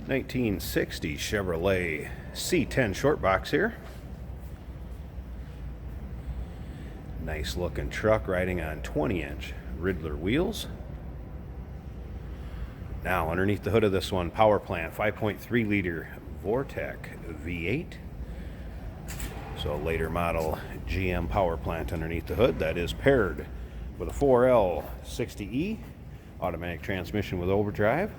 1960 Chevrolet C10 short box here. Nice looking truck riding on 20-inch Riddler wheels. Now underneath the hood of this one, power plant, 5.3 liter Vortec V8. So later model GM power plant underneath the hood. That is paired with a 4L60E automatic transmission with overdrive.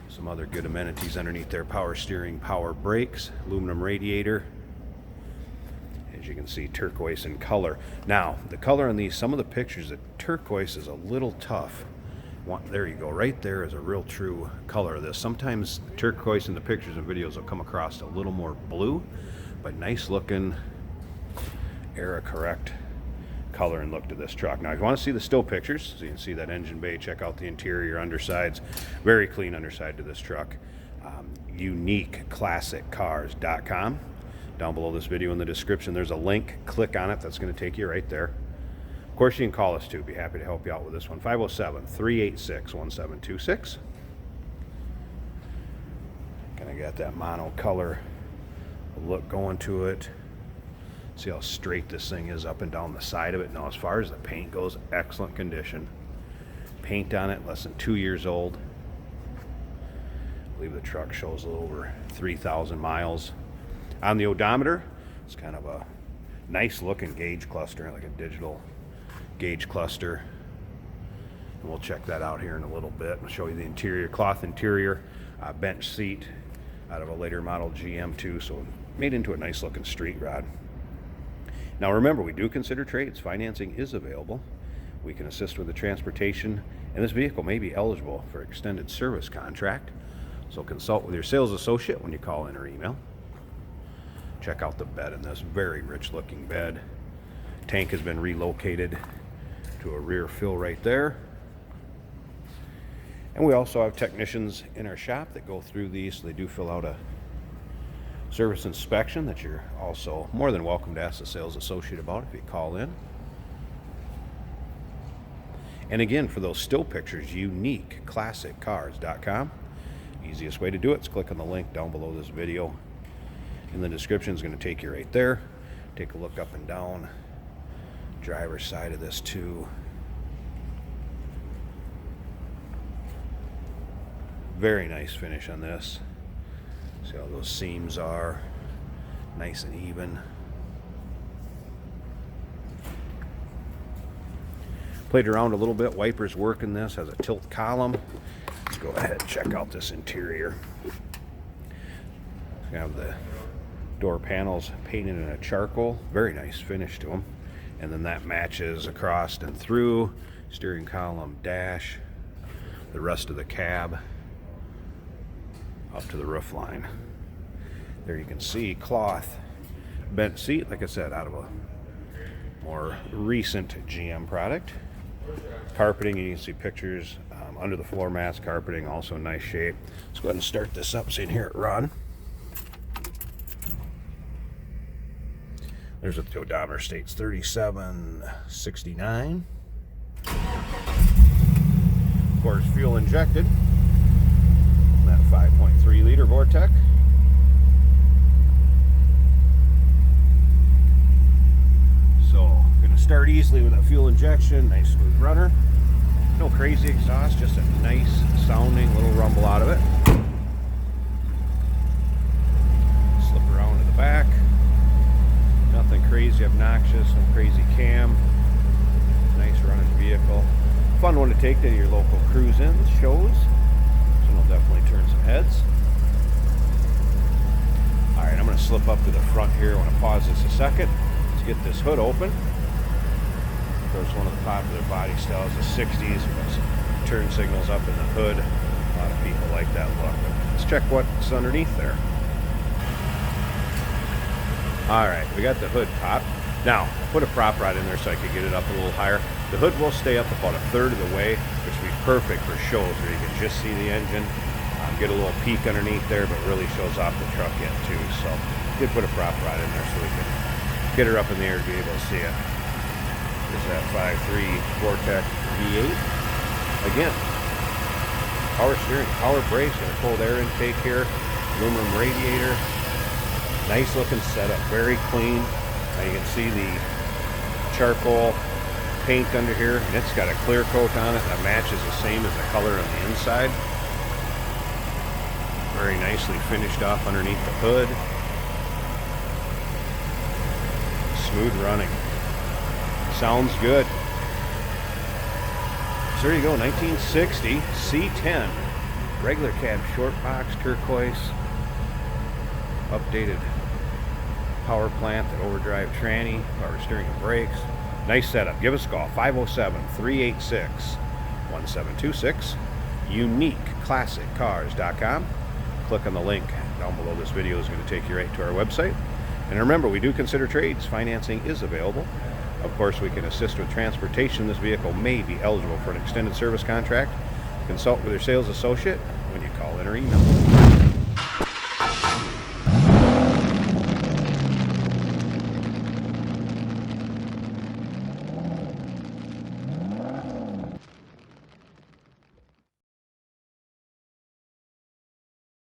Some other good amenities underneath there: power steering, power brakes, aluminum radiator. As you can see, turquoise in color. Now, the color on these, some of the pictures, the turquoise is a little tough. There you go. Right there is a real true color of this. Sometimes turquoise in the pictures and videos will come across a little more blue, but nice looking era correct color and look to this truck. Now, if you want to see the still pictures, so you can see that engine bay, check out the interior, undersides. Very clean underside to this truck. UniqueClassicCars.com. Down below this video in the description, there's a link. Click on it. That's going to take you right there. Of course, you can call us too. Be happy to help you out with this one. 507-386-1726. Kind of got that mono color look going to it. See how straight this thing is up and down the side of it. Now, as far as the paint goes, excellent condition. Paint on it, less than 2 years old. I believe the truck shows a little over 3,000 miles. On the odometer, it's kind of a nice looking gauge cluster, like a digital gauge cluster. And we'll check that out here in a little bit. I'll show you the interior, cloth interior, bench seat out of a later model GM too, so made into a nice looking street rod. Now remember, we do consider trades. Financing is available. We can assist with the transportation, and this vehicle may be eligible for extended service contract. So consult with your sales associate when you call in or email. Check out the bed in this. Very rich looking bed. Tank has been relocated to a rear fill right there. And we also have technicians in our shop that go through these, so they do fill out a service inspection that you're also more than welcome to ask the sales associate about if you call in. And again, for those still pictures, UniqueClassicCars.com. Easiest way to do it is click on the link down below this video. In the description is going to take you right there. Take a look up and down. Driver's side of this too. Very nice finish on this. See how those seams are nice and even. Played around a little bit. Wipers work in this. Has a tilt column. Let's go ahead and check out this interior. We have the door panels painted in a charcoal. Very nice finish to them. And then that matches across and through. Steering column, dash, the rest of the cab up to the roof line. There you can see cloth bench seat, like I said, out of a more recent GM product. Carpeting, you can see pictures under the floor mats. Carpeting also in nice shape. Let's go ahead and start this up so you can hear it run. There's what the odometer states, 3769. Of course, fuel injected. That 5.3 liter Vortec. So, going to start easily with a fuel injection. Nice smooth runner. No crazy exhaust, just a nice sounding little rumble out of it. Slip around to the back. Nothing crazy obnoxious, no crazy cam. Nice running vehicle. Fun one to take to your local cruise-ins, shows. So it'll definitely turn some heads. Alright, I'm going to slip up to the front here. I want to pause this a second. Let's get this hood open. Of course, one of the popular body styles of the 60s was turn signals up in the hood. A lot of people like that look. Let's check what's underneath there. Alright, we got the hood popped. Now, put a prop rod in there so I could get it up a little higher. The hood will stay up about a third of the way, which would be perfect for shows where you can just see the engine, get a little peek underneath there, but really shows off the truck yet too. So, did put a prop rod in there so we can get her up in the air to be able to see it. There's that 5.3 Vortec V8. Again, Power steering, power brakes, got a cold air intake here, aluminum radiator. Nice looking setup, very clean. Now you can see the charcoal paint under here, and it's got a clear coat on it that matches the same as the color on the inside. Very nicely finished off underneath the hood. Smooth running. Sounds good. So there you go, 1960 C10. Regular cab, short box, turquoise. Updated power plant, that overdrive tranny, power steering and brakes. Nice setup. Give us a call, 507-386-1726. UniqueClassicCars.com. Click on the link down below this video, is going to take you right to our website. And remember, we do consider trades. Financing is available. Of course, we can assist with transportation. This vehicle may be eligible for an extended service contract. Consult with your sales associate when you call in or email.